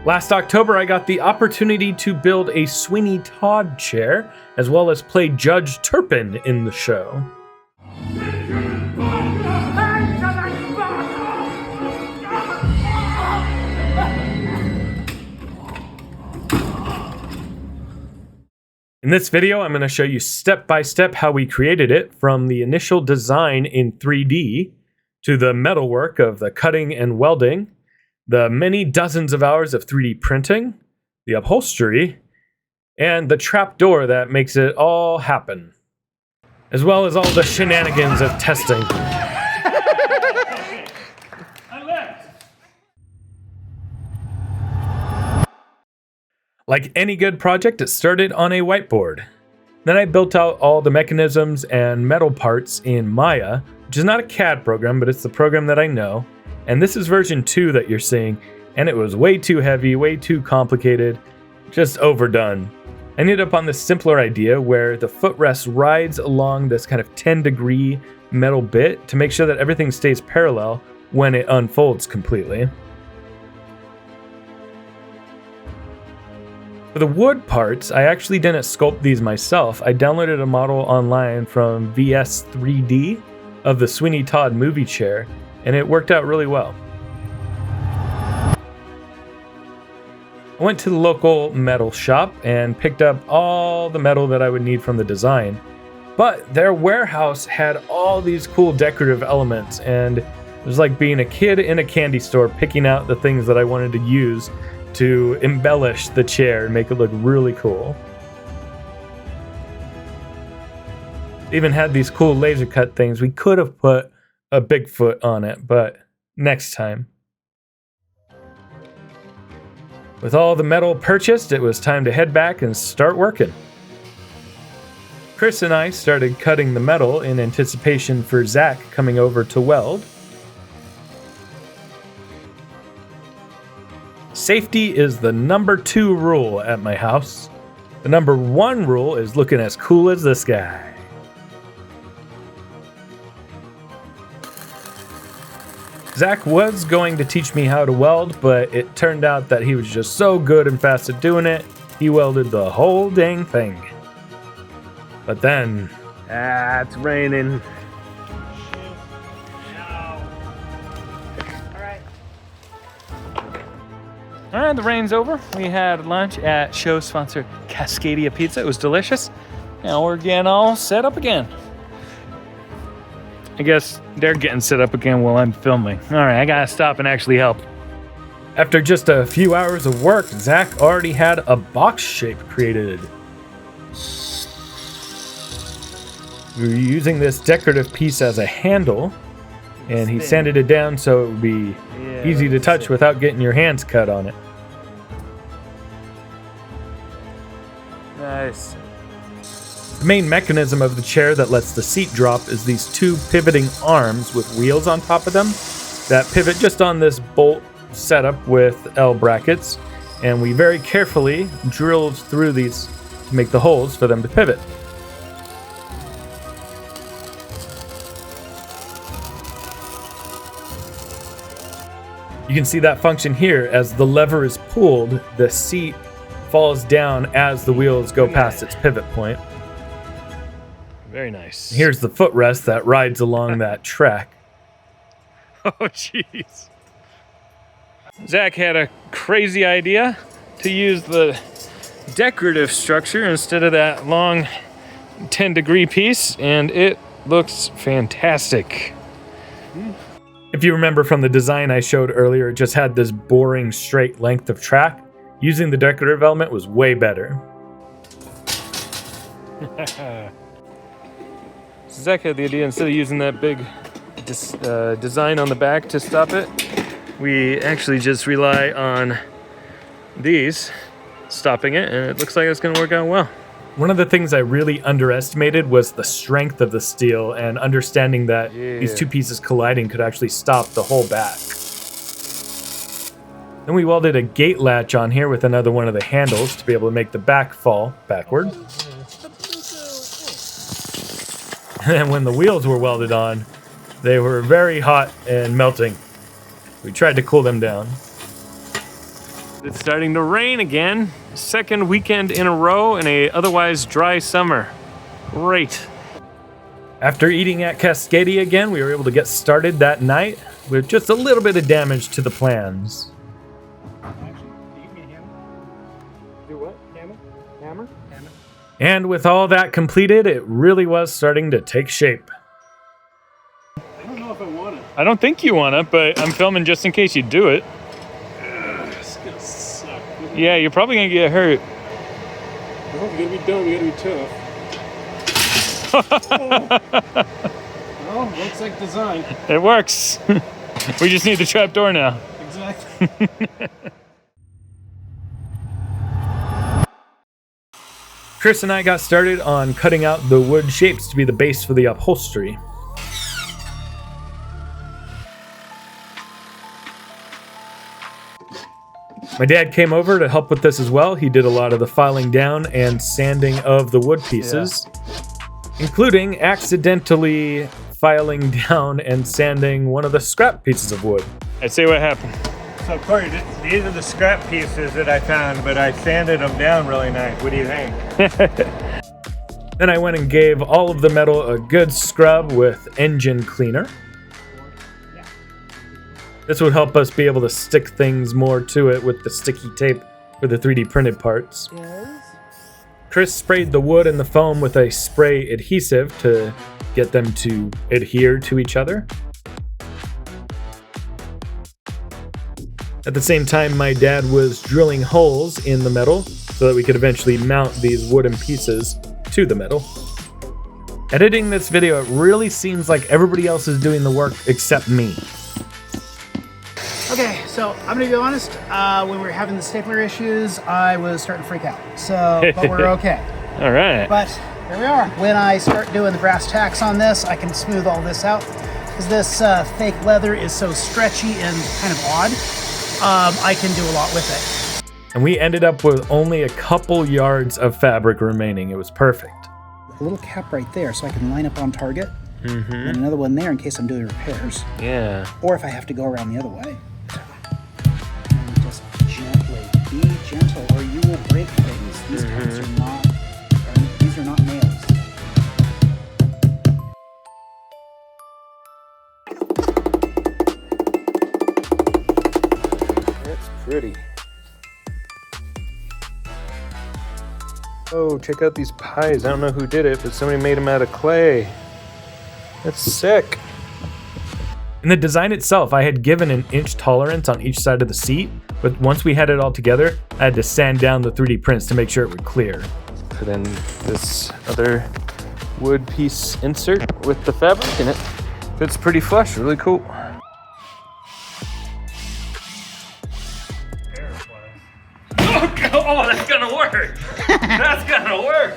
Last October, I got the opportunity to build a Sweeney Todd chair, as well as play Judge Turpin in the show. In this video, I'm going to show you step by step how we created it, from the initial design in 3D to the metalwork of the cutting and welding, the many dozens of hours of 3D printing, the upholstery, and the trapdoor that makes it all happen, as well as all the shenanigans of testing. Like any good project, it started on a whiteboard. Then I built out all the mechanisms and metal parts in Maya, which is not a CAD program, but it's the program that I know. And this is version 2 that you're seeing, and it was way too heavy, way too complicated, just overdone. I ended up on this simpler idea where the footrest rides along this kind of 10-degree metal bit to make sure that everything stays parallel when it unfolds completely. For the wood parts, I actually didn't sculpt these myself. I downloaded a model online from VS3D of the Sweeney Todd movie chair, and it worked out really well. I went to the local metal shop and picked up all the metal that I would need from the design, but their warehouse had all these cool decorative elements, and it was like being a kid in a candy store picking out the things that I wanted to use to embellish the chair and make it look really cool. They even had these cool laser cut things. We could have put a Bigfoot on it, but next time. With all the metal purchased, it was time to head back and start working. Chris and I started cutting the metal in anticipation for Zach coming over to weld. Safety is the number 2 rule at my house. The number 1 rule is looking as cool as this guy. Zach was going to teach me how to weld, but it turned out that he was just so good and fast at doing it, he welded the whole dang thing. But then, it's raining. All right, the rain's over. We had lunch at show sponsor Cascadia Pizza. It was delicious. Now we're getting all set up again. I guess they're getting set up again while I'm filming. All right, I gotta stop and actually help. After just a few hours of work, Zach already had a box shape created. We were using this decorative piece as a handle, and he sanded it down so it would be easy to touch without getting your hands cut on it. Nice. The main mechanism of the chair that lets the seat drop is these 2 pivoting arms with wheels on top of them that pivot just on this bolt setup with L brackets, and we very carefully drilled through these to make the holes for them to pivot. You can see that function here. As the lever is pulled, the seat falls down as the wheels go past its pivot point. Very nice. Here's the footrest that rides along that track. Oh, jeez. Zach had a crazy idea to use the decorative structure instead of that long 10-degree piece, and it looks fantastic. If you remember from the design I showed earlier, it just had this boring straight length of track. Using the decorative element was way better. Zach had the idea, instead of using that big design on the back to stop it, we actually just rely on these stopping it, and it looks like it's going to work out well. One of the things I really underestimated was the strength of the steel, and understanding that these 2 pieces colliding could actually stop the whole back. Then we welded a gate latch on here with another one of the handles to be able to make the back fall backward. And when the wheels were welded on, they were very hot and melting. We tried to cool them down. It's starting to rain again. Second weekend in a row in a otherwise dry summer. Great. After eating at Cascadia again, we were able to get started that night with just a little bit of damage to the plans. Hammer? And with all that completed, it really was starting to take shape. I don't know if I want it. I don't think you want it, but I'm filming just in case you do it. It's gonna suck. Yeah, you're probably gonna get hurt. No, you gotta be dumb, you gotta be tough. Well, looks like design. It works. We just need the trap door now. Exactly. Chris and I got started on cutting out the wood shapes to be the base for the upholstery. My dad came over to help with this as well. He did a lot of the filing down and sanding of the wood pieces, including accidentally filing down and sanding one of the scrap pieces of wood. I'd say what happened. So Corey, these are the scrap pieces that I found, but I sanded them down really nice. What do you think? Then I went and gave all of the metal a good scrub with engine cleaner. This would help us be able to stick things more to it with the sticky tape for the 3D printed parts. Chris sprayed the wood and the foam with a spray adhesive to get them to adhere to each other. At the same time, my dad was drilling holes in the metal so that we could eventually mount these wooden pieces to the metal. Editing this video, it really seems like everybody else is doing the work except me. Okay, so I'm gonna be honest, when we were having the stapler issues, I was starting to freak out. So, but we're okay. All right. But here we are. When I start doing the brass tacks on this, I can smooth all this out. Because this fake leather is so stretchy and kind of odd, I can do a lot with it. And we ended up with only a couple yards of fabric remaining. It was perfect. A little cap right there so I can line up on target. And another one there in case I'm doing repairs. Yeah. Or if I have to go around the other way. And just gently, be gentle or you will break things. These parts are not, these are not nails. That's pretty. Oh, check out these pies. I don't know who did it, but somebody made them out of clay. That's sick. In the design itself, I had given an inch tolerance on each side of the seat, but once we had it all together, I had to sand down the 3D prints to make sure it would clear. So then this other wood piece insert with the fabric in it fits pretty flush, really cool. Oh, that's gonna work! That's gonna work!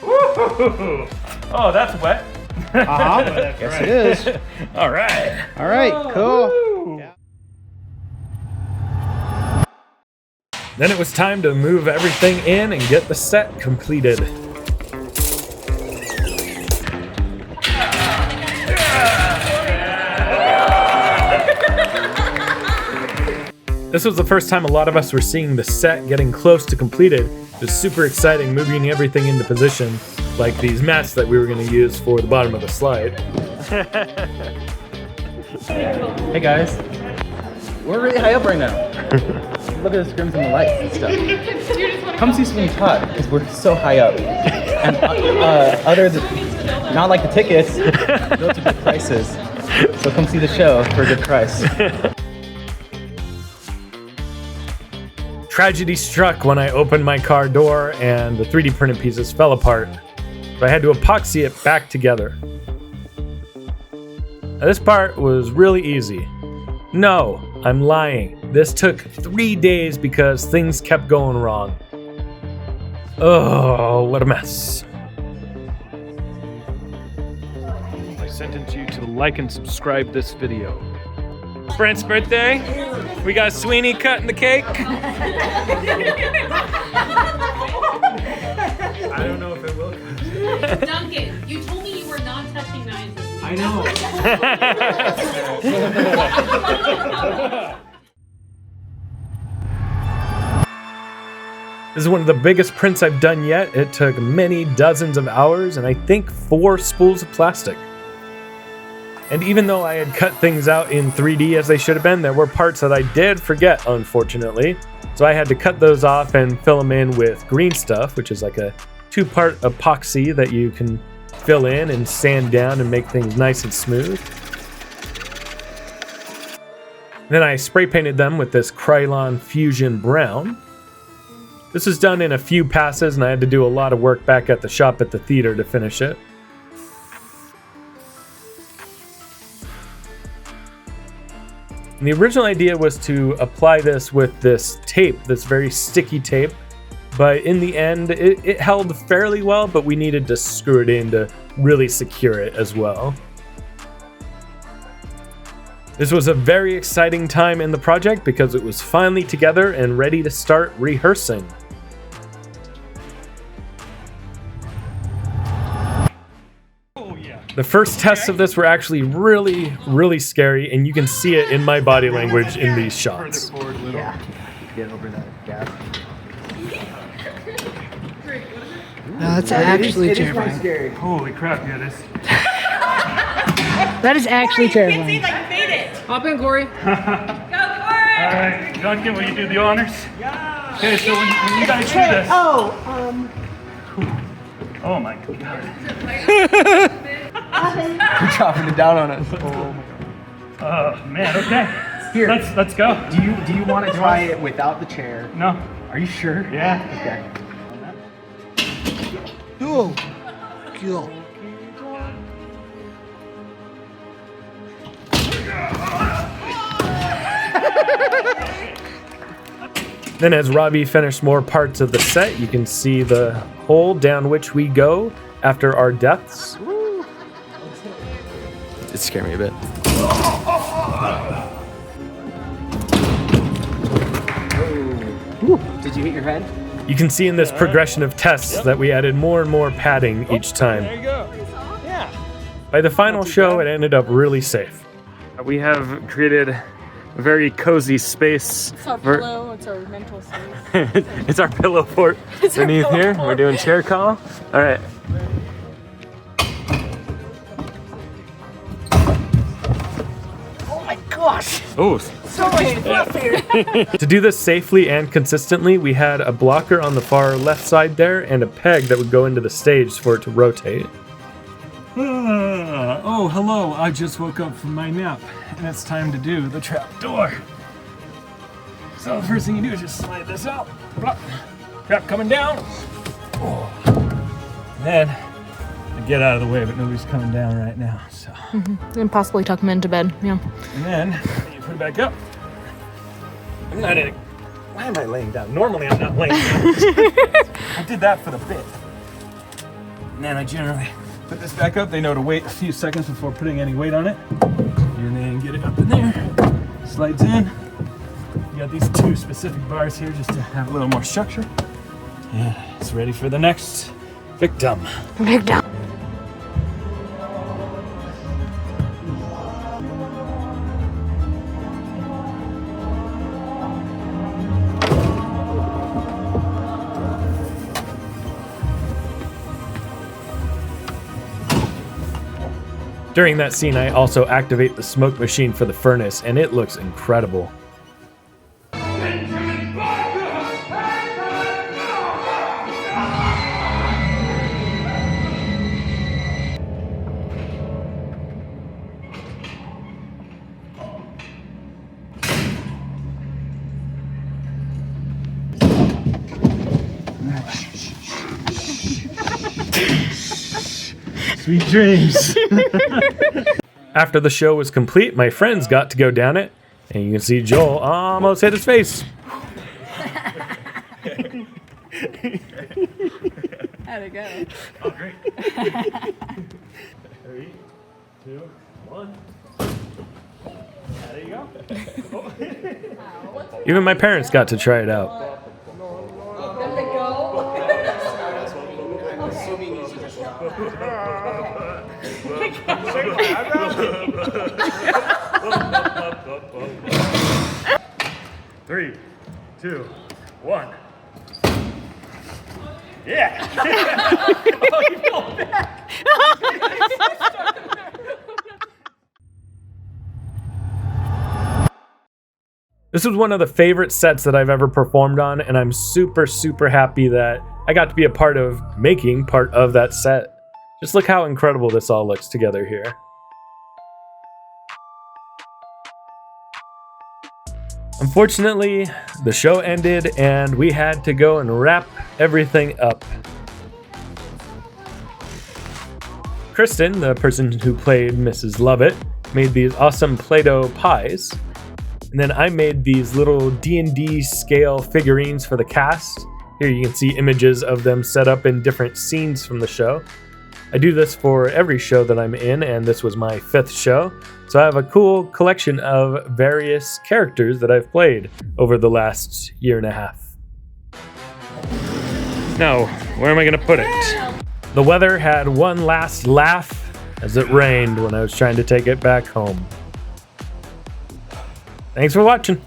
Woo! Oh, that's wet. Yes, it is. All right. All right, cool. Woo. Then it was time to move everything in and get the set completed. This was the first time a lot of us were seeing the set getting close to completed. It was super exciting moving everything into position, like these mats that we were going to use for the bottom of the slide. Hey guys, we're really high up right now. Look at the scrims and the lights and stuff. Come see Sweeney Todd, because we're so high up. And other than, not like the tickets, those are good prices. So come see the show for a good price. Tragedy struck when I opened my car door and the 3D printed pieces fell apart. So I had to epoxy it back together. Now, this part was really easy. No, I'm lying. This took 3 days because things kept going wrong. Oh, what a mess. I sentence you to like and subscribe this video. Brent's birthday. We got Sweeney cutting the cake. I don't know if it will. Duncan, you told me you were not touching knives this week. I know. This is one of the biggest prints I've done yet. It took many dozens of hours and I think 4 spools of plastic. And even though I had cut things out in 3D as they should have been, there were parts that I did forget, unfortunately. So I had to cut those off and fill them in with green stuff, which is like a 2-part epoxy that you can fill in and sand down and make things nice and smooth. Then I spray painted them with this Krylon Fusion Brown. This was done in a few passes and I had to do a lot of work back at the shop at the theater to finish it. And the original idea was to apply this with this tape, this very sticky tape, but in the end it held fairly well, but we needed to screw it in to really secure it as well. This was a very exciting time in the project because it was finally together and ready to start rehearsing. The first tests of this were actually really scary, and you can see it in my body language in these shots. Yeah. Get over that gap. That's actually terrifying. Scary. Holy crap, yeah, this. That is actually terrifying. Like, fade it. Hop in, Corey. Go for it. All right, Duncan, will you do the honors? Yeah. Okay, so when you guys do this. Oh my god. You're chopping it down on us. Oh man, okay. Here. Let's go. Do you want to try it without the chair? No. Are you sure? Yeah. Okay. Cool. Cool. Then as Robbie finished more parts of the set, you can see the hole down which we go after our deaths. It scared me a bit. Ooh. Did you hit your head? You can see in this progression of tests that we added more and more padding each time. There you go. Yeah. By the final show, it ended up really safe. We have created a very cozy space. It's our pillow, it's our mental space. It's our pillow fort beneath here. We're doing chair call. All right. Oh my gosh. Oh. So much fluff here. To do this safely and consistently, we had a blocker on the far left side there and a peg that would go into the stage for it to rotate. Oh, hello. I just woke up from my nap, and it's time to do the trap door. So the first thing you do is just slide this out. Blah. Trap coming down. Oh. And then I get out of the way, but nobody's coming down right now. So. And possibly tuck him into bed, yeah. And then you put it back up. Why am I laying down? Normally I'm not laying down. I did that for the bit. And then I generally put this back up. They know to wait a few seconds before putting any weight on it. And then get it up in there. Slides in. You got these 2 specific bars here just to have a little more structure. And it's ready for the next victim. Victim. During that scene, I also activate the smoke machine for the furnace, and it looks incredible. Sweet dreams. After the show was complete, my friends got to go down it, and you can see Joel almost hit his face. How'd it go? Oh, great. 3, 2, 1. There you go. Even my parents got to try it out. Three, two, one. back. Oh, you fell back. This was one of the favorite sets that I've ever performed on, and I'm super, super happy that I got to be a part of making part of that set. Just look how incredible this all looks together here. Unfortunately, the show ended and we had to go and wrap everything up. Kristen, the person who played Mrs. Lovett, made these awesome Play-Doh pies. And then I made these little D&D scale figurines for the cast. Here you can see images of them set up in different scenes from the show. I do this for every show that I'm in, and this was my 5th show. So I have a cool collection of various characters that I've played over the last year and a half. Now, where am I gonna put it? The weather had one last laugh as it rained when I was trying to take it back home. Thanks for watching.